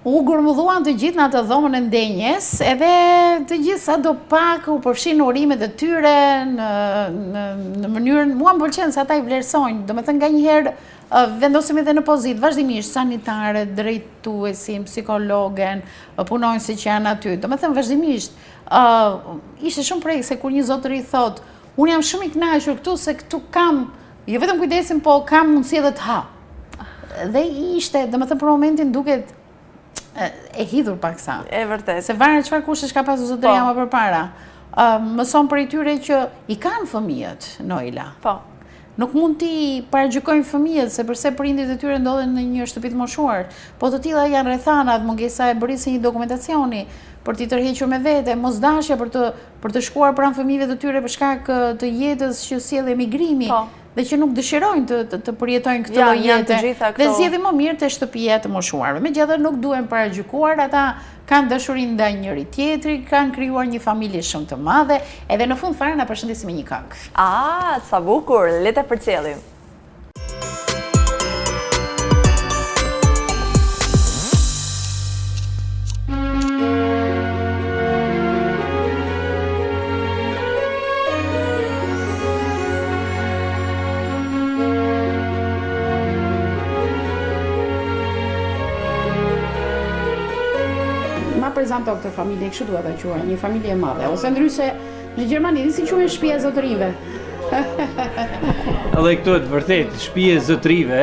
U gërmulluan të gjithë në atë dhomën e ndenjes, edhe të gjithë sa do pak u përfshin urimet e tyre në mënyrën, mua më pëlqen se ata i vlerësojnë, do me thënë nga njëherë vendosemi dhe në pozitë, vazhdimisht, sanitare, drejtuesin, psikologen, punonjësit që janë aty, do me thënë vazhdimisht, ishte shumë prej se kur një zotëri thot, unë jam shumë i kënaqur këtu se këtu kam, jo vetëm kujdesim, po kam mundësi edhe të ha. Dhe ishte, do me thënë për momentin duket e hidhur paksa. E vërtet. Se varet çfarë kushtesh ka pasur zotëria më përpara. Mëson për i tyre që i kanë fëmijët, Noila. Po. Nuk mund t'i paragjykojnë fëmijët, se përse prindit e tyre ndodhen në një shtëpi të moshuar. Po të tilla janë rrethanat, mungesa e bërrisë një dokumentacioni për t'i tërhequr me vete, mosdashja për të shkuar pranë fëmijëve të tyre për shkak të jetës që sjell emigrimi. Po. Dhe që nuk dëshirojnë të përjetojnë këtë lloj jete. Dhe zgjedhin më mirë te shtëpia e të moshuarve. Megjithatë nuk duhen paragjykuar, ata kanë dashuri ndaj njëri tjetrit, kanë krijuar një familje shumë të madhe, edhe në fund fare na përshëndesim me një këngë. Sa bukur, le ta përcjellim. Prezanto këtë familje, kështu duhet ta quaj, një familje e madhe, ose ndryshe në Gjermani si quhen shtëpia e zotërive. Edhe këtu të vërtet, shtëpia e zotërive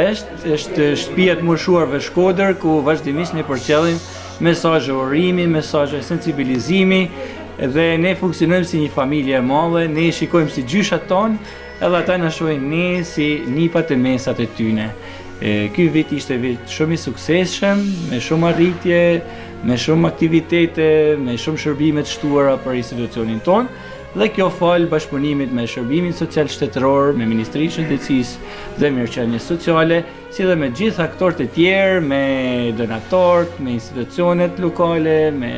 është shtëpia e moshuarve Shkodër, ku vazhdimisht ne përcjellim mesazhe urimi, mesazhe sensibilizimi, dhe ne funksionojmë si një familje e madhe, ne shikojmë si gjyshat tonë, edhe ata na shohin ne si nipat e mesat e tyne. Ky vit ishte vit shumë i suksesshëm, me shumë arritje, me shumë aktivitete, me shumë shërbime të shtuara për institucionin tonë, dhe kjo fal bashkëpunimit me shërbimin social shtetëror, me Ministrinë e Shëndetësisë dhe Mirëqenies Sociale, si dhe me gjithë aktorët e tjerë, me donatorët, me institucionet lokale, me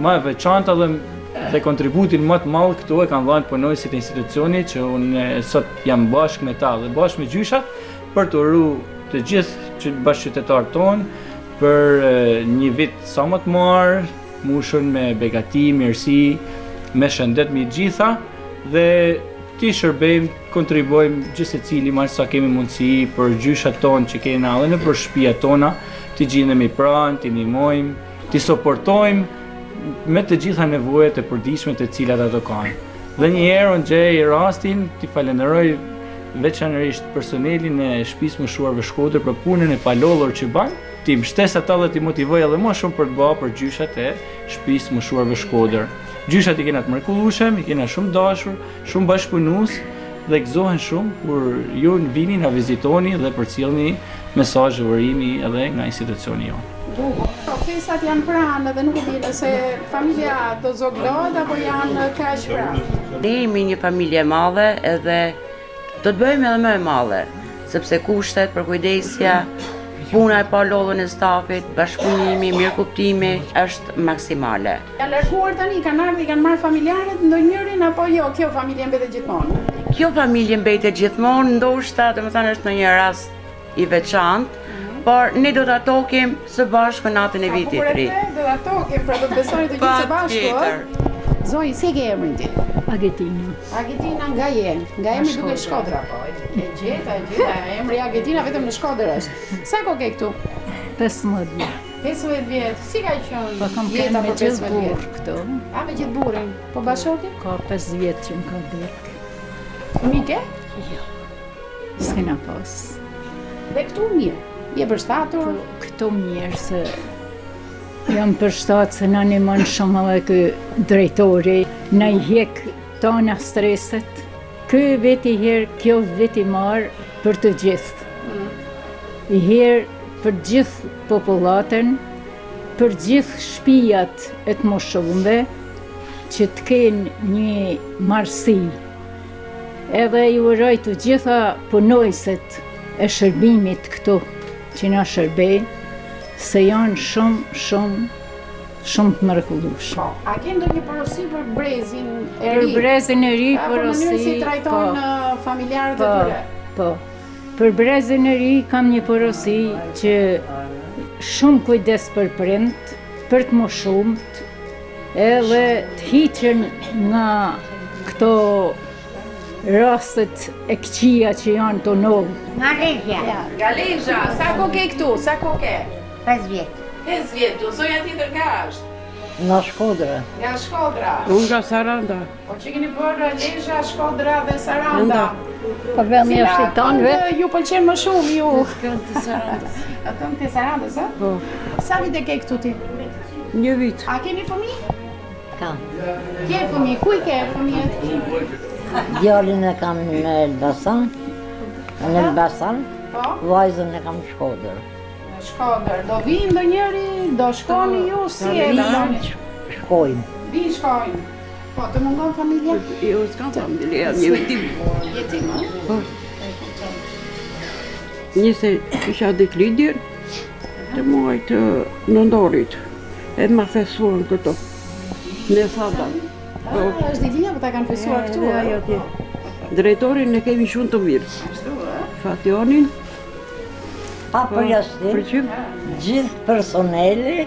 më veçanta dhe kontributin më të madh këtu e kanë dhënë punonjësit e institucionit, që unë sot jam bashkë me ta dhe bashkë me gjyshat për të uru të gjithë bashkëqytetarët tonë për një vit sa më të marë, mushën me begati, mirësi, me shëndet me gjitha, dhe ti shërbejmë, kontribuojmë gjithë secili marë sa kemi mundësi për gjyshat tonë që kena edhe në për shtëpia tona, ti gjindemi pranë, ti ndihmojmë, ti suportojmë me të gjitha nevojat e përditshme të cilat ato kanë. Dhe një herë unë gjej rastin, ti falenderoj veçanërisht personelin e shtëpisë moshuarve Shkodër për punën e palollur që bën. Ti mbështes ata dhe ti motivoj edhe më shumë për të bërë për gjyshat e shtëpisë moshuarve Shkodër. Gjyshat i kena të mrekullueshëm, i kena shumë dashur, shumë bashkëpunues dhe gëzohen shumë kur ju vini na vizitoni dhe përcjellni mesazhe urimi edhe nga institucioni jonë. Festat janë pranë dhe nuk e di nëse familja do zoglohet apo janë kaq pranë. Ne jemi një familje e madhe edhe do të bëjmë edhe më e madhe, sepse kushtet për kujdesja, puna e palodhën e stafit, bashkëpunimi, mirëkuptimi është maksimale. Janë larguar tani, kanë ardhur, kanë marrë familjarët ndonjërin apo jo, kjo familje mbetet gjithmonë? Kjo familje mbetet gjithmonë, ndoshta, domethënë është në një rast i veçantë, por ne do ta tokim së bashku natën e vitit të ri. Do ta tokim, pra do të besoni të gjithë së bashku. Zoj, si ke emrin ti? Agetina. Agetina nga je? Nga emri duke Shkodra po. E gjeta, emri Agetina vetëm në Shkodër është. Sa kohë ke këtu? 15 vjet. 15 vjet. Si ka qenë? Po kam qenë me gjithë burr këtu. A me gjithë burrin? Po bashorti? Ka 5 vjet që më ka dek. Fëmijë ke? Jo. S'kena pas. Dhe këtu mirë. Je përshtatur? Këtu mirë se jam përshtatë se na ndihmon shumë edhe ky drejtori, na i hjek tona streset. Ky veti herë, kjo veti marë për të gjithë. I herë për gjithë popullatën, për gjithë shtëpiat e të moshuarve që të kenë një marrësi. Edhe ju uroj të gjitha punojësit e shërbimit këtu që na shërbejnë, se janë shumë të mrekullueshëm. A ke ndonjë porosi për brezin e ri? Për brezin e ri, porosi. Për mënyrën si trajtojnë familjarët e tyre? Po. Për brezin e ri kam një porosi që shumë kujdes për prind, për të moshumt, edhe të hiqen nga këto rastet e këqija që janë të novë. Galezha, sa ko ke këtu? Sa ko ke? 5 vjet. 5 vjet, tu zonja tjetër nga është? Nga Shkodra. Nga Shkodra. Unë nga Saranda. Po që keni bërë Lezhë, Shkodra dhe Saranda. Po vëmë është i tanëve. Ju pëlqen më shumë ju? Kënd të Sarandës. Kënd të Sarandës, a? Po. Sa vite ke këtu ti? 1 vit. A keni fëmijë? Kam. Ke fëmijë? Kuj ke fëmijët? Djalin e kam në Elbasan. Në Elbasan. Po? Vajzën e kam në Shkodër. Në Shkodër. Do vinë ndonjëri? Do shkoni ju? Si e vini? Shkojmë. Vi shkojnë. Po, të mungon familja? Jo, s'kam familje, jam një jetim. Jetim, a? Po. Njëse isha diklidjer, të muaj të nëndorit. E ma fesuar në këto. Në Sadan. Po. Është ditlindja, po ta kanë fesuar këtu, a? Ajo tje. Drejtorin e kemi shumë të mirë. Ashtu, a? Fationin, Pa përjashtim, përqyp, gjithë personeli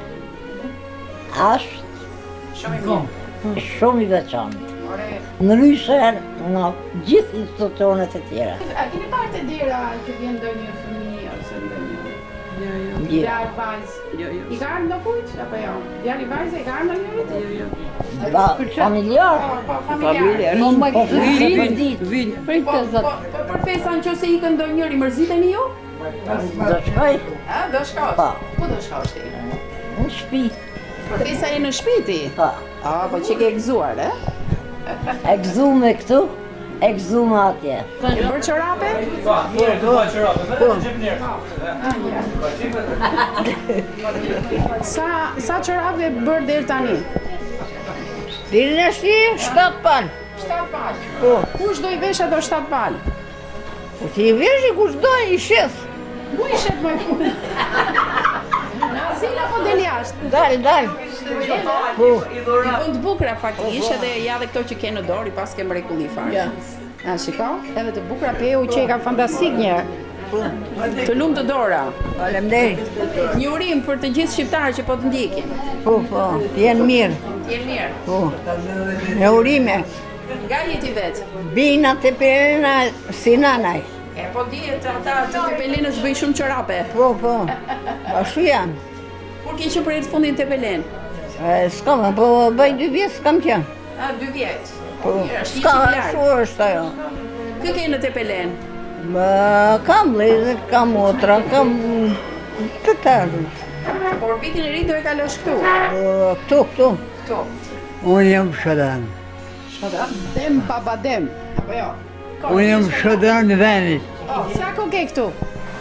është Shumë i mirë. shumë i veçantë. Ore, Ndryshe nga gjithë institucionet e tjera. a keni parë të dera që vjen ndonjë fëmijë ose ndonjë jo, djalë vajzë? jo, jo, I ka ardhur ndo kujt apo jo? Djali vajzë i ka ardhur ndonjëri? jo, jo. Familjar, Po, familjar. po vin, Vin, Po, për festa nëse ikën ndonjëri mërziteni ju? do shkoj A, do shkosh? Po. Ku do shkosh ti? në shtëpi. Për festa je në shtëpi ti? Po, A, po që ke gëzuar, e? e gëzume këtu, e gëzume atje. E bërë çorape? Po, do qërape, me të gjip njerë. Sa çorape bërë deri tani? Diri në shi, 7 palë. 7 palë. Po. Kush do i vesh ato 7 palë? Po ti i veshi kush do i shes. Ku i shet më punë? Në asil apo del jashtë? Dal. Po. I bën të bukura faktikisht edhe ja dhe këto që ke në dorë i pas ke mrekulli fare. A shiko? Edhe të bukura peu që ka fantastik një. Të lumë të dora. Faleminderit. Një urim për të gjithë shqiptarët që po të ndjekin. Po, t'jenë mirë. T'jenë mirë. Po, në urime. Nga jeti vetë? Bina të perena si nanaj. E po dihet ata të Pelenës bëjnë shumë çorape. Po, ashtu janë. Kur ke që për të fundin të Pelen? S'kam, po bëj 2 vjet s'kam qenë. A, 2 vjet. Po, Është s'ka, një ashtu është ajo. Kë ke në të Pelen? Kam vlezër, kam motra, kam të tërë. Por vitin e ri do e kalosh këtu. Këtu. Këtu. Unë jam shëdan. Dem papa dem. Apo jo? Unë jam shëdan në venit. Sa ko ke këtu?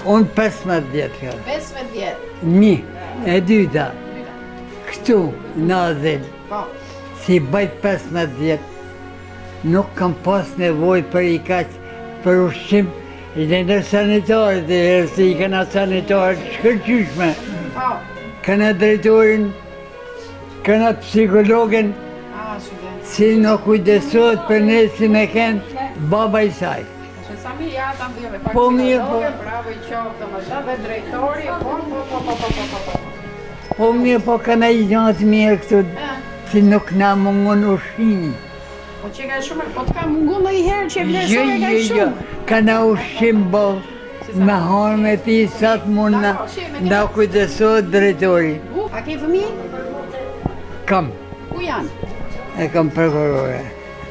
Unë 15 vjetë ka. 15 vjet. Një, e dyta. Këtu, në Azel, Po. si bajt 15 vjetë, nuk kam pas nevoj për i kaq për ushqim, dhe në sanitarë, dhe herë se i këna sanitarë shkërqyshme. Po. Këna drejtorin, këna psikologen, si nuk kujdesot për ne si me kënë baba i saj. Që sa mirë ja ta mbjeve pak Po, mirë, psikologe, po. bravo i qoftë më shumë dhe drejtori, po. Po mirë, po këna i gjatë mirë këtu, si nuk na mungon ushqimi. Po që ka shumë, po të ka mungu në i herë që e vlerësoj e ka shumë. Këna ushqim bo, me hanë me pi sa të mund na kujdesot drejtori. A ke fëmijë? Kam, Ku janë? e kam prokurore,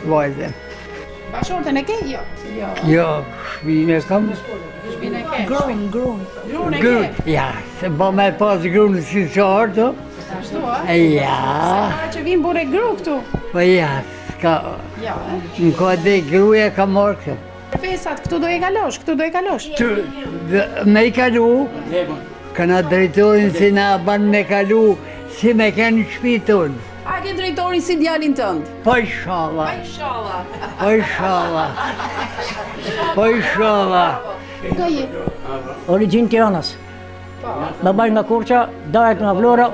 vajze. Bashortën e ke? Jo. Jo, shpime kam. Shpinë e ke? Grunë. Grunë e Grun, ke? ja, se ba me pas grunë si qartë, Ashtu, a? ja, Para që vinë bure gru këtu. po ja, s'ka, Jo, e? në ka dhe gruja ka marrë këtë. Fesat, këtu do e kalosh, këtu do e kalosh. Me i kalu, këna drejtorin si na ban me kalu, si me kënë shpi tonë. A ke drejtori si djalin tënd? Po inshallah, Inshallah. po inshallah, po inshallah. Nga je? Origjinë Tiranës. Babaj nga Korça, dahet nga Vlora,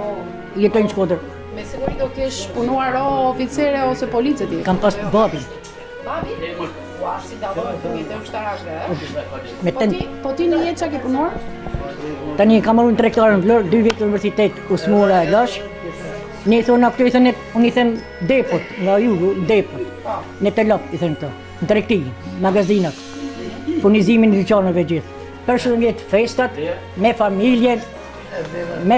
jetoj në Shkodër. Me siguri do kesh punuar o oficere ose police ti. Kam pas babin, Babi? Ua, si dallohet fëmijët e ushtarakëve, e? me ten, Po ti në jetë qa ke punuar? Tani kam marrë 3 hektarë në Vlorë, 2 vjetë universitet Usmura e Lash. Ne i thonë këto i thënë, unë i thënë depot, nga jugu, depot. Në të lopë i thënë këto, në tregti, magazinat, furnizimin e dyqanëve gjithë. Përshëndetje festat, me familjen, me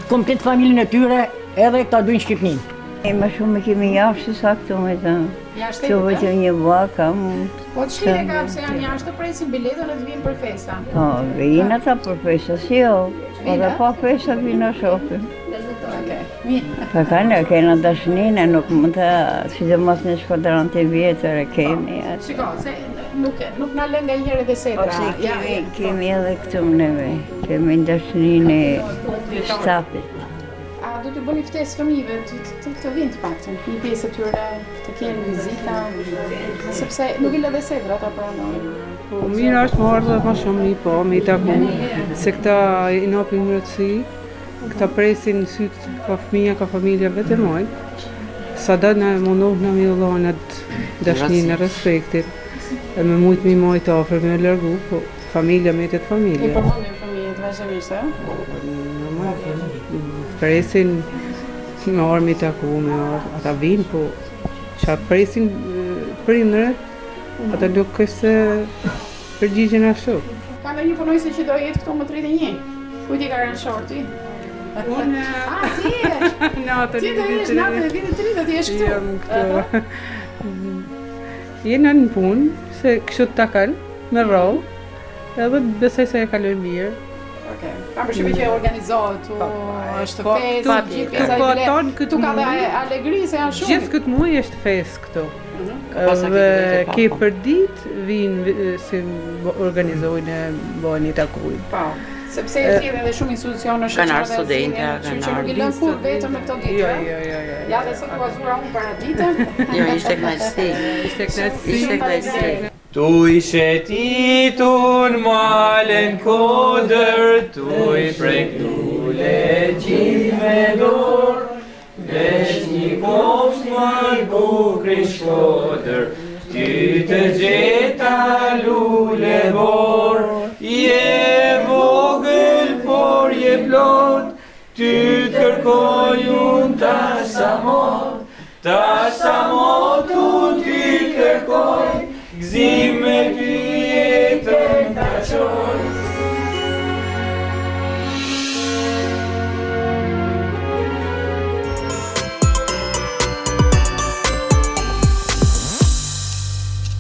komplet familjen e tyre, edhe këta dujnë Shqipnin. Më shumë kemi jashtë sa këtu me të. Këtu vetëm një vak kam. Po të shire ka se janë jashtë të presin biletën e të vinë për festa. Po, vinë ata për festa, si jo. Po dhe pa festa vinë a shohim. Pa kanë, kena dashninë, nuk mund të, sidomos në Shkodran të vjetër e kemi. Shiko, se nuk na lën nga njëherë dhe setra. Po, kemi edhe këtu neve, kemi dashninë e shtapit. A do të bëni ftesë fëmijëve të vinë të paktën, një pjesë e tyre të kenë vizita, sepse nuk i lë dhe sedra ata pranojnë. Po mirë është më ardhë më shumë një po, me i taku, se këta i napin mërëtësi, këta presin sytë ka fëmija, ka familja vetë moj, sa da në mundoh në mi dhonë atë dashninë e respektit, e me mujtë mi mojtë ofër me lërgu, po familja me të familja. I përmëndin fëmijët vazhdimisht, presin me orë mi taku, me orë, ata vinë, po që presin prindëret, ata nuk është përgjigjen ashtu. Ka në një punojse që do jetë këtu më 31, kujti ka rënë shorti? Unë... ti e? Ti do jesh natë e vitë 30, ti jesh këtu? Jam këtu. Jena në punë, se kështu të takan, me rrollë, edhe besoj se e kaloj mirë. Kam përshqype që e organizohet, është festë, gjithë pjesa i bilet, tu ka dhe alegri se janë shumë. Gjithë këtë muaj është festë këtu. Dhe ke për ditë vinë si organizojnë e bëjnë i takujnë. Sepse e thjedhe dhe shumë institucione Kanë studenta, që nuk i lënë kur vetëm në këto ditë. Ja dhe se të vazura unë para ditë. Jo, ishte knajsi. Ishte knajsi. Tu ishe ti tu në malen kodër, tu i prek lule gjithë me dorë, vesh një kopsh më bukri shkodër, ty të gjeta